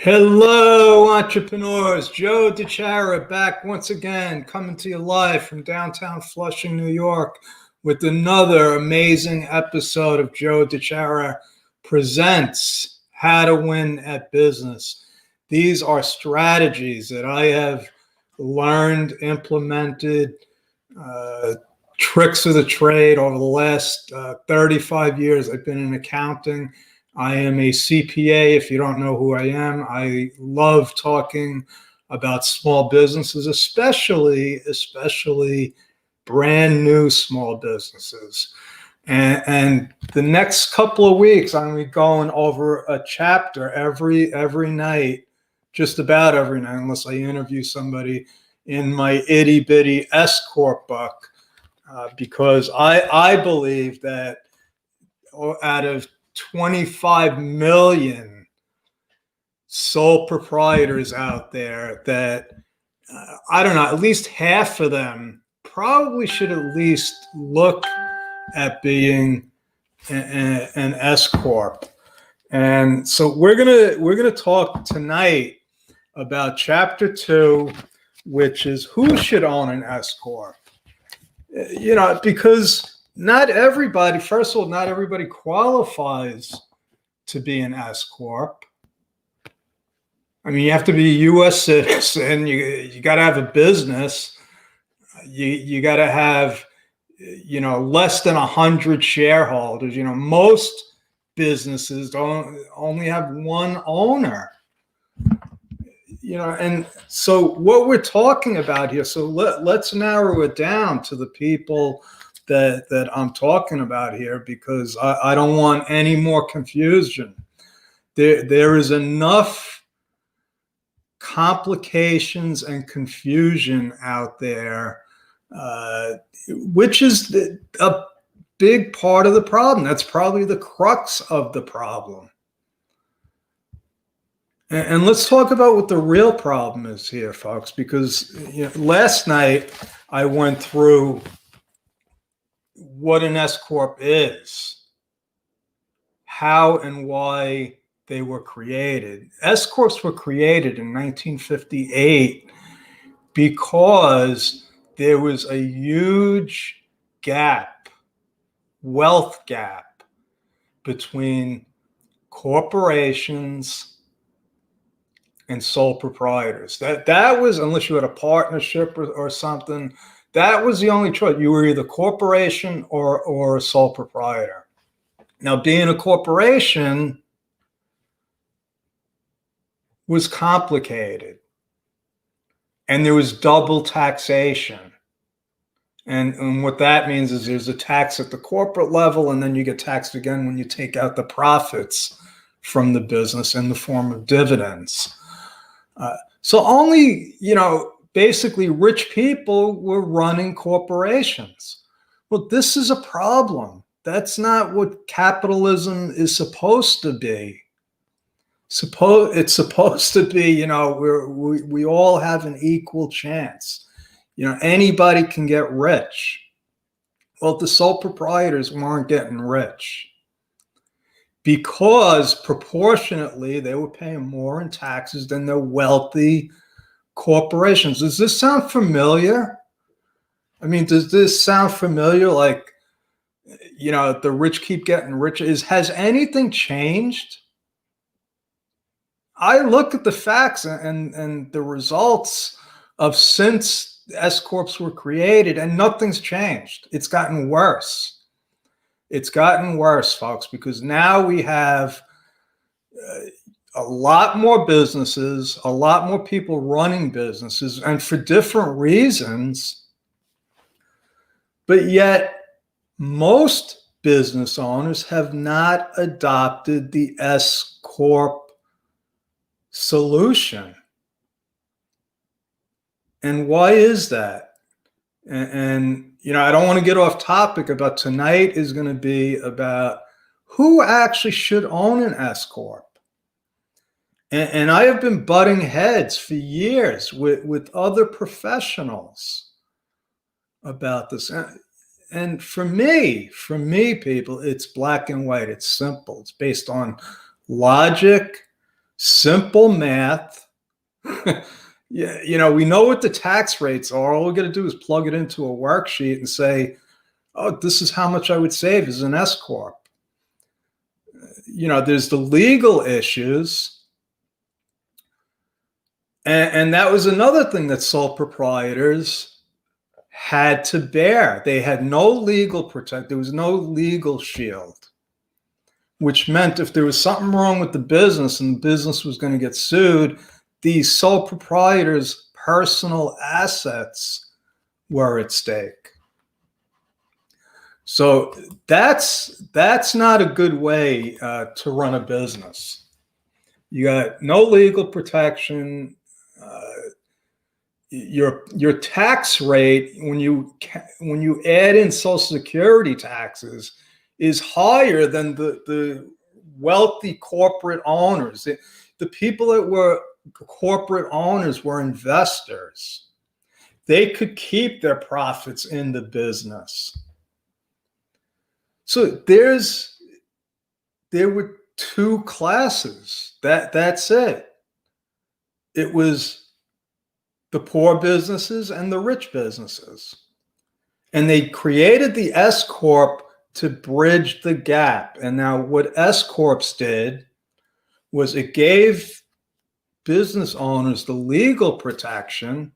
Hello, entrepreneurs. Joe DeChara back once again, coming to you live from downtown Flushing, New York, with another amazing episode of Joe DeChara Presents How to Win at Business. These are strategies that I have learned, implemented, tricks of the trade over the last 35 years. I've been in accounting. I am a CPA. If you don't know who I am, I love talking about small businesses, especially brand new small businesses. And the next couple of weeks, I'm going to be going over a chapter every night, just about every night, unless I interview somebody, in my itty bitty S-Corp book, because I believe that out of 25 million sole proprietors out there, that I don't know, at least half of them probably should at least look at being an S-Corp. And so we're gonna talk tonight about chapter 2, which is who should own an S-Corp. Because not everybody, first of all, not everybody qualifies to be an S-Corp. I mean, you have to be a U.S. citizen. You got to have a business. You got to have, less than 100 shareholders. Most businesses only have one owner. And so what we're talking about here, so let's narrow it down to the people that I'm talking about here, because I don't want any more confusion. There is enough complications and confusion out there, which is a big part of the problem. That's probably the crux of the problem. And let's talk about what the real problem is here, folks, because last night I went through what an S-Corp is, how and why they were created. S-Corps were created in 1958 because there was a huge gap, wealth gap, between corporations and sole proprietors. That was, unless you had a partnership or something, that was the only choice. You were either corporation or a sole proprietor. Now, being a corporation was complicated, and there was double taxation. And what that means is there's a tax at the corporate level, and then you get taxed again when you take out the profits from the business in the form of dividends. So only, basically rich people were running corporations. Well, this is a problem. That's not what capitalism is supposed to be. It's supposed to be, we all have an equal chance. Anybody can get rich. Well, the sole proprietors weren't getting rich because proportionately they were paying more in taxes than the wealthy corporations. Does this sound familiar? I mean, does this sound familiar? Like, the rich keep getting richer. Has anything changed? I look at the facts and the results of since S-Corps were created, and nothing's changed. It's gotten worse. It's gotten worse, folks, because now we have a lot more businesses, a lot more people running businesses, and for different reasons. But yet, most business owners have not adopted the S-Corp solution. And why is that? And I don't want to get off topic, but tonight is going to be about who actually should own an S-Corp. And I have been butting heads for years with other professionals about this. And for me, people, it's black and white. It's simple. It's based on logic, simple math. Yeah, we know what the tax rates are. All we got to do is plug it into a worksheet and say, oh, this is how much I would save as an S-Corp. There's the legal issues. And that was another thing that sole proprietors had to bear. They had no legal protect. There was no legal shield, which meant if there was something wrong with the business and the business was going to get sued, these sole proprietors' personal assets were at stake. So that's not a good way to run a business. You got no legal protection. Your tax rate when you add in Social Security taxes is higher than the wealthy corporate owners. The people that were corporate owners were investors. They could keep their profits in the business. So there were two classes. That's it. It was the poor businesses and the rich businesses. And they created the S-Corp to bridge the gap. And now what S-Corps did was it gave business owners the legal protection,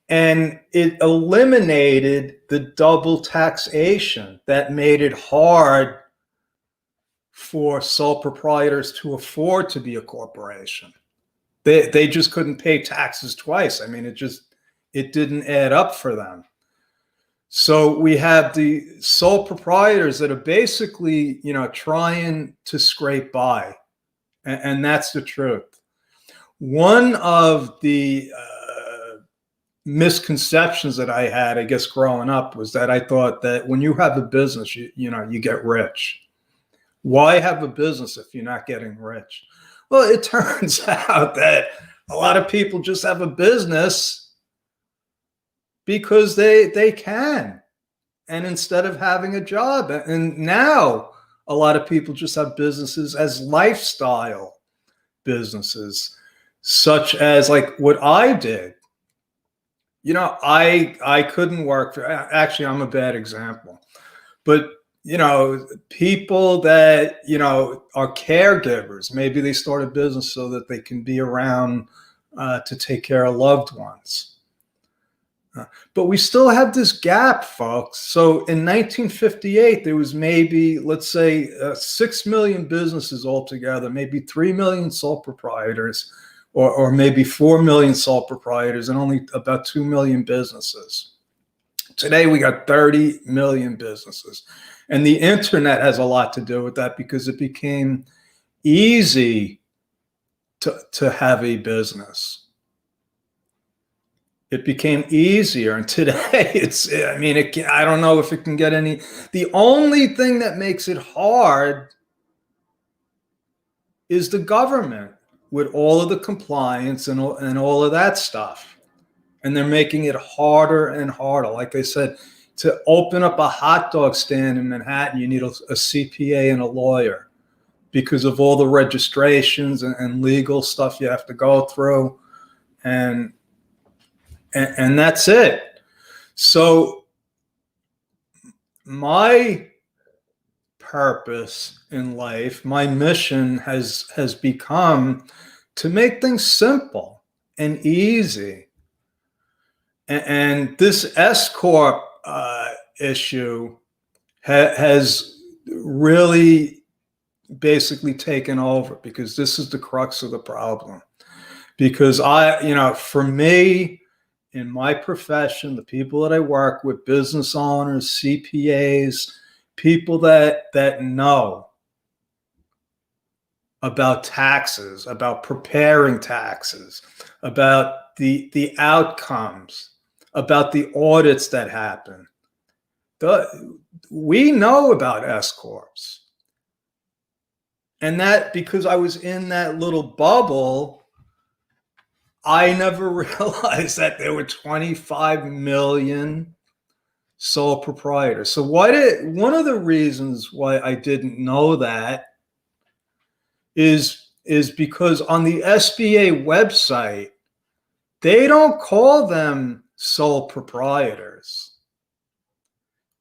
and it eliminated the double taxation that made it hard for sole proprietors to afford to be a corporation. They just couldn't pay taxes twice. I mean, it didn't add up for them. So we have the sole proprietors that are basically, trying to scrape by. And that's the truth. One of the misconceptions that I had, I guess, growing up was that I thought that when you have a business, you get rich. Why have a business if you're not getting rich? Well, it turns out that a lot of people just have a business because they can. And instead of having a job, and now a lot of people just have businesses as lifestyle businesses, such as like what I did. I couldn't work actually, I'm a bad example, but people that, are caregivers, maybe they start a business so that they can be around to take care of loved ones. But we still have this gap, folks. So in 1958, there was maybe, let's say, 6 million businesses altogether, maybe 3 million sole proprietors, or maybe 4 million sole proprietors, and only about 2 million businesses. Today, we got 30 million businesses. And the internet has a lot to do with that because it became easy to have a business. It became easier. And today, I don't know if it can get any. The only thing that makes it hard is the government with all of the compliance and all of that stuff. And they're making it harder and harder. Like I said, to open up a hot dog stand in Manhattan, you need a CPA and a lawyer because of all the registrations and legal stuff you have to go through. And that's it. So my purpose in life, my mission has become to make things simple and easy. And this S-Corp issue has really basically taken over because this is the crux of the problem. Because for me, in my profession, the people that I work with, business owners, CPAs, people that know about taxes, about preparing taxes, about the outcomes, about the audits that happen. We know about S-Corps. And that, because I was in that little bubble, I never realized that there were 25 million sole proprietors. So one of the reasons why I didn't know that is because on the SBA website, they don't call them sole proprietors.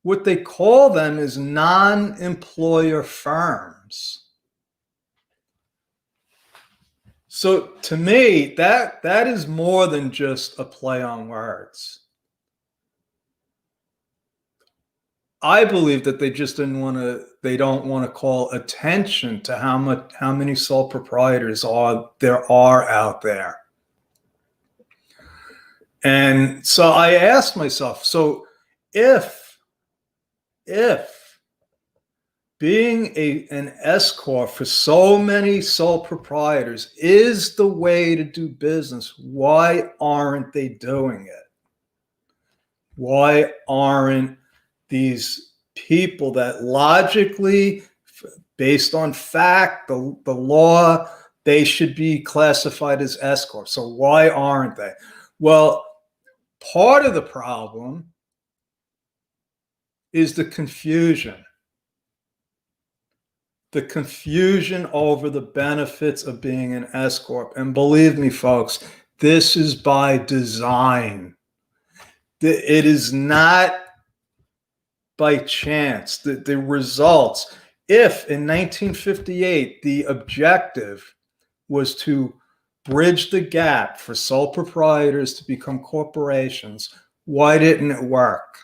What they call them is non-employer firms. So to me, that is more than just a play on words. I believe that they just don't want to call attention to how many sole proprietors there are out there. And so I asked myself, so if being an S-Corp for so many sole proprietors is the way to do business, why aren't they doing it? Why aren't these people that logically, based on fact, the law, they should be classified as S-Corp? So why aren't they? Well, part of the problem is the confusion. The confusion over the benefits of being an S-Corp. And believe me, folks, this is by design. It is not by chance. The results, if in 1958 the objective was to bridge the gap for sole proprietors to become corporations, why didn't it work?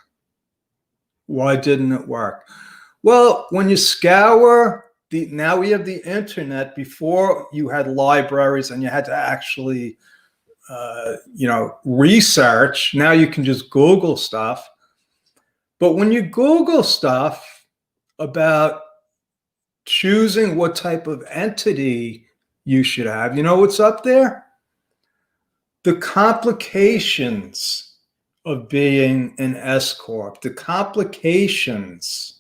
Why didn't it work? Well, when you scour now we have the internet. Before you had libraries and you had to actually research. Now you can just Google stuff. But when you Google stuff about choosing what type of entity you should have, you know what's up there? The complications of being an S-Corp, the complications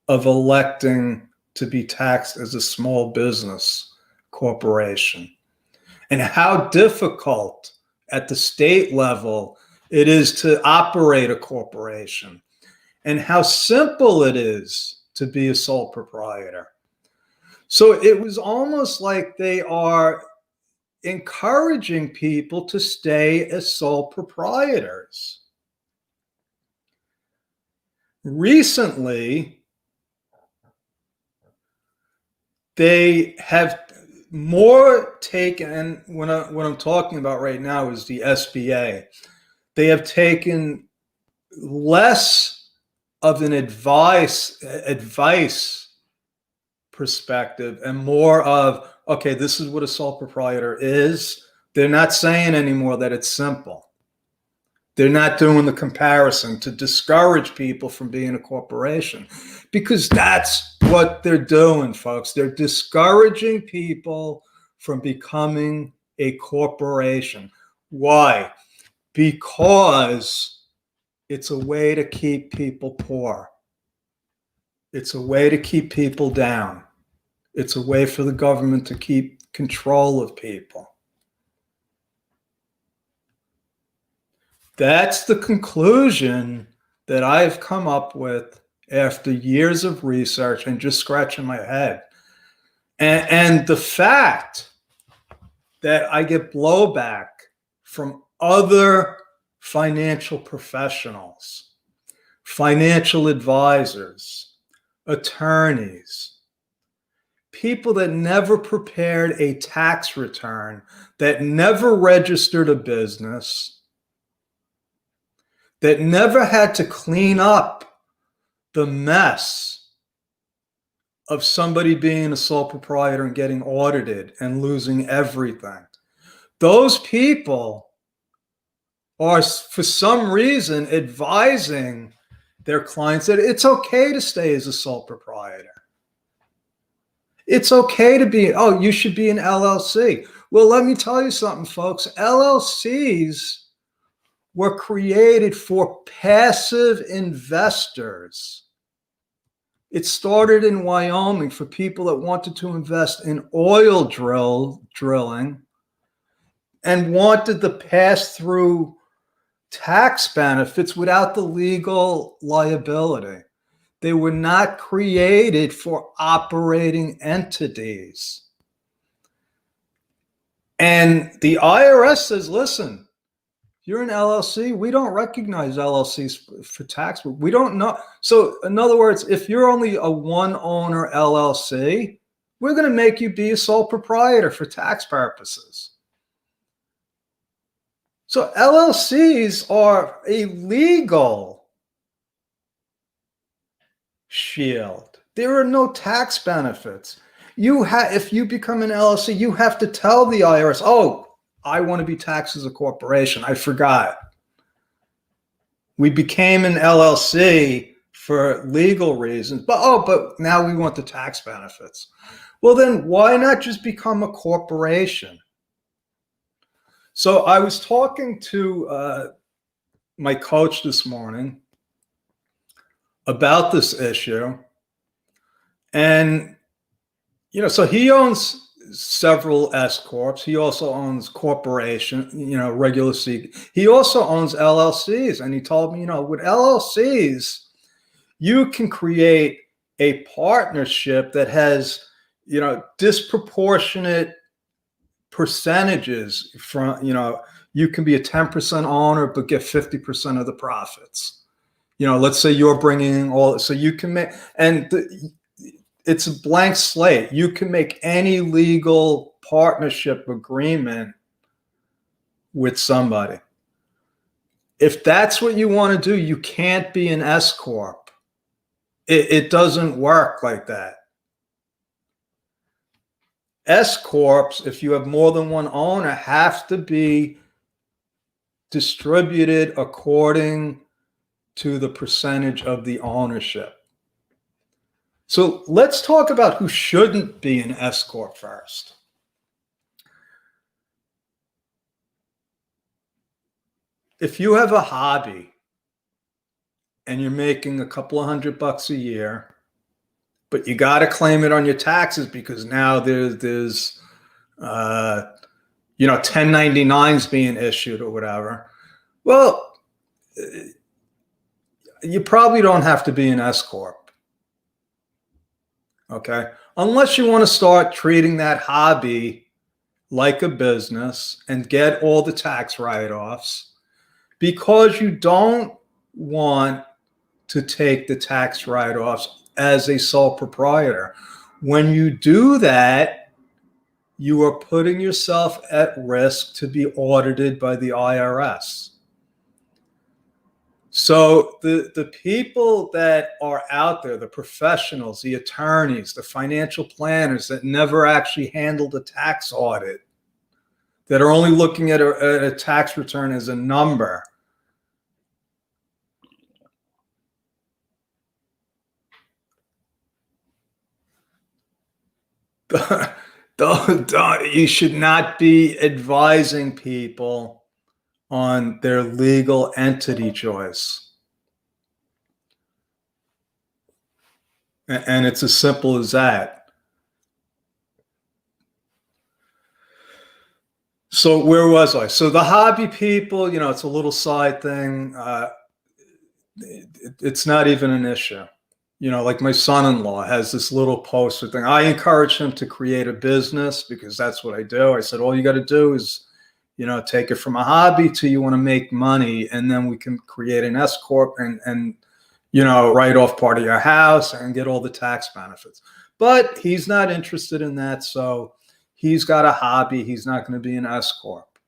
of electing to be taxed as a small business corporation, and how difficult at the state level it is to operate a corporation, and how simple it is to be a sole proprietor. So it was almost like they are encouraging people to stay as sole proprietors. Recently, they have more taken, and what I'm talking about right now is the SBA. They have taken less of an advice perspective and more of, okay, this is what a sole proprietor is. They're not saying anymore that it's simple. They're not doing the comparison to discourage people from being a corporation, because that's what they're doing, folks. They're discouraging people from becoming a corporation. Why? Because it's a way to keep people poor. It's a way to keep people down. It's a way for the government to keep control of people. That's the conclusion that I've come up with after years of research and just scratching my head. And the fact that I get blowback from other financial professionals, financial advisors, attorneys, people that never prepared a tax return, that never registered a business, that never had to clean up the mess of somebody being a sole proprietor and getting audited and losing everything. Those people are, for some reason, advising their clients that it's okay to stay as a sole proprietor. It's okay to be, oh, you should be an LLC. Well, let me tell you something, folks. LLCs were created for passive investors. It started in Wyoming for people that wanted to invest in oil drilling and wanted the pass-through tax benefits without the legal liability. They were not created for operating entities. And the IRS says, listen, you're an LLC. We don't recognize LLCs for tax. We don't know. So in other words, if you're only a one owner LLC, we're going to make you be a sole proprietor for tax purposes. So LLCs are a legal shield. There are no tax benefits. If you become an LLC, you have to tell the IRS, oh, I want to be taxed as a corporation. I forgot. We became an LLC for legal reasons, but now we want the tax benefits. Well, then why not just become a corporation? So I was talking to my coach this morning about this issue. And, so he owns several S-Corps. He also owns corporation, regular C. He also owns LLCs. And he told me, with LLCs, you can create a partnership that has, disproportionate percentages from, you can be a 10% owner, but get 50% of the profits. Let's say you're bringing all, so you can make, it's a blank slate. You can make any legal partnership agreement with somebody. If that's what you want to do, you can't be an S-Corp. It doesn't work like that. S-Corps, if you have more than one owner, have to be distributed according to the percentage of the ownership. So let's talk about who shouldn't be an S-Corp first. If you have a hobby and you're making a couple of $100 a year, but you got to claim it on your taxes because now there's 1099s being issued or whatever. Well, you probably don't have to be an S-Corp. Okay, unless you want to start treating that hobby like a business and get all the tax write-offs, because you don't want to take the tax write-offs as a sole proprietor. When you do that, you are putting yourself at risk to be audited by the IRS. So the people that are out there, the professionals, the attorneys, the financial planners that never actually handled a tax audit, that are only looking at a tax return as a number, you should not be advising people on their legal entity choice. And it's as simple as that. So where was I? So the hobby people, it's a little side thing. It's not even an issue. Like my son-in-law has this little poster thing. I encourage him to create a business because that's what I do. I said, all you got to do is take it from a hobby to you want to make money, and then we can create an S-Corp and write off part of your house and get all the tax benefits. But he's not interested in that, so he's got a hobby. He's not going to be an S-Corp.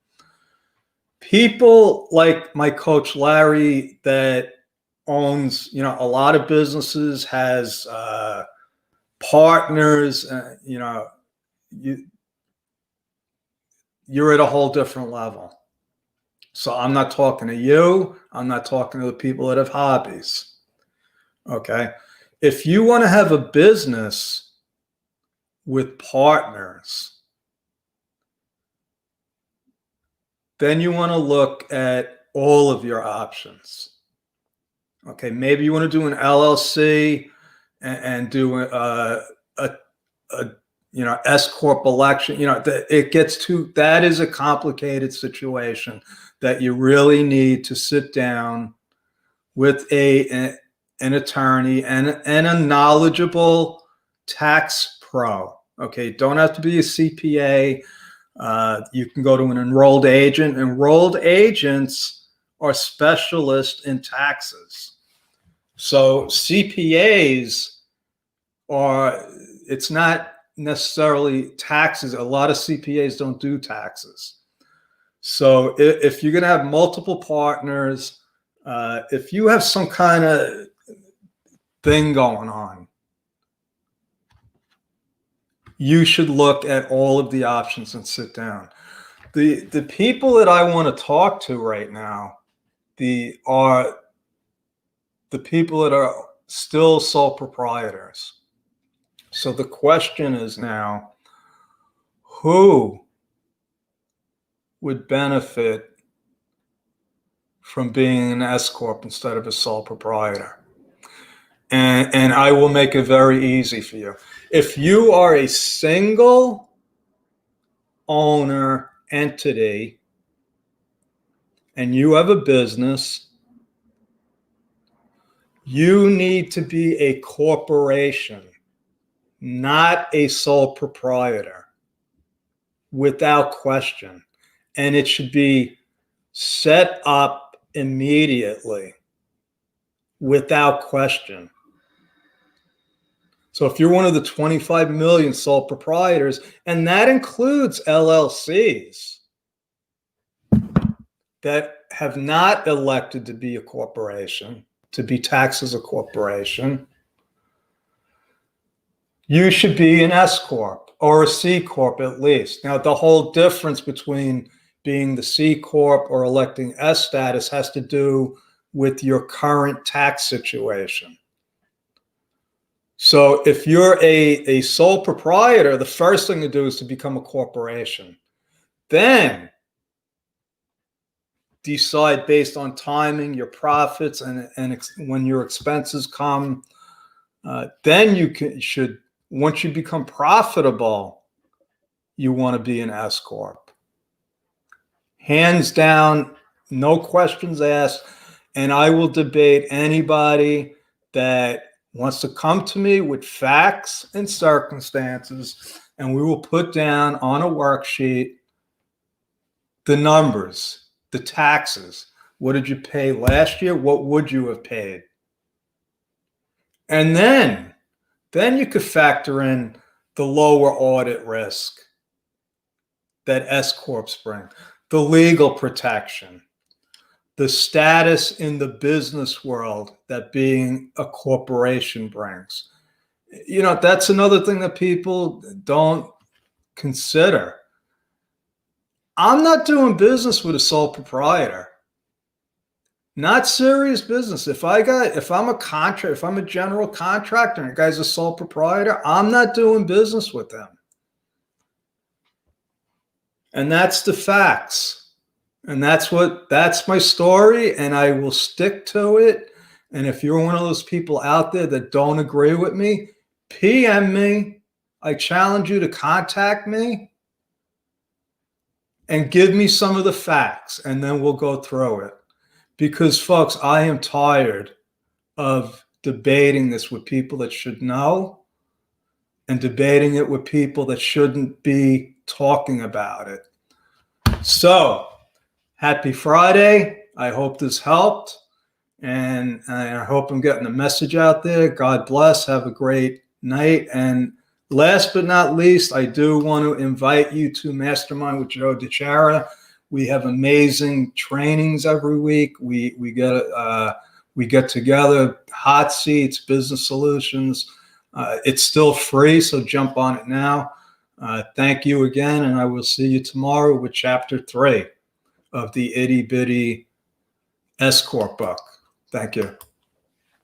People like my coach Larry that owns a lot of businesses, has partners, you're at a whole different level. So I'm not talking to you. I'm not talking to the people that have hobbies. Okay. If you want to have a business with partners, then you want to look at all of your options. Okay. Maybe you want to do an LLC and do a S-Corp election. It gets to, that is a complicated situation that you really need to sit down with an attorney, and a knowledgeable tax pro. Okay, don't have to be a CPA. You can go to an enrolled agent. Enrolled agents are specialists in taxes. So CPAs are, it's not necessarily taxes. A lot of CPAs don't do taxes. So if you're going to have multiple partners, if you have some kind of thing going on, you should look at all of the options and sit down. The people that I want to talk to right now, are the people that are still sole proprietors. So the question is now, who would benefit from being an S-Corp instead of a sole proprietor? And I will make it very easy for you. If you are a single owner entity and you have a business, you need to be a corporation, not a sole proprietor, without question. And it should be set up immediately, without question. So if you're one of the 25 million sole proprietors, and that includes LLCs that have not elected to be a corporation, to be taxed as a corporation, you should be an S-Corp or a C-Corp at least. Now, the whole difference between being the C-Corp or electing S status has to do with your current tax situation. So if you're a sole proprietor, the first thing to do is to become a corporation. Then decide based on timing, your profits, and when your expenses come. Then you should, once you become profitable, you want to be an S-Corp. Hands down, no questions asked. And I will debate anybody that wants to come to me with facts and circumstances, and we will put down on a worksheet the numbers, the taxes. What did you pay last year? What would you have paid? And then you could factor in the lower audit risk that S-Corps bring, the legal protection, the status in the business world that being a corporation brings. You know, that's another thing that people don't consider. I'm not doing business with a sole proprietor. Not serious business. If I'm a general contractor and a guy's a sole proprietor, I'm not doing business with them. And that's the facts. And that's my story, and I will stick to it. And if you're one of those people out there that don't agree with me, PM me. I challenge you to contact me and give me some of the facts, and then we'll go through it. Because, folks, I am tired of debating this with people that should know and debating it with people that shouldn't be talking about it. So, happy Friday. I hope this helped. And I hope I'm getting the message out there. God bless. Have a great night. And last but not least, I do want to invite you to Mastermind with Joe DiChiara. We have amazing trainings every week. We get together, hot seats, business solutions. It's still free, so jump on it now. Thank you again, and I will see you tomorrow with Chapter 3 of the Itty Bitty S-Corp book. Thank you.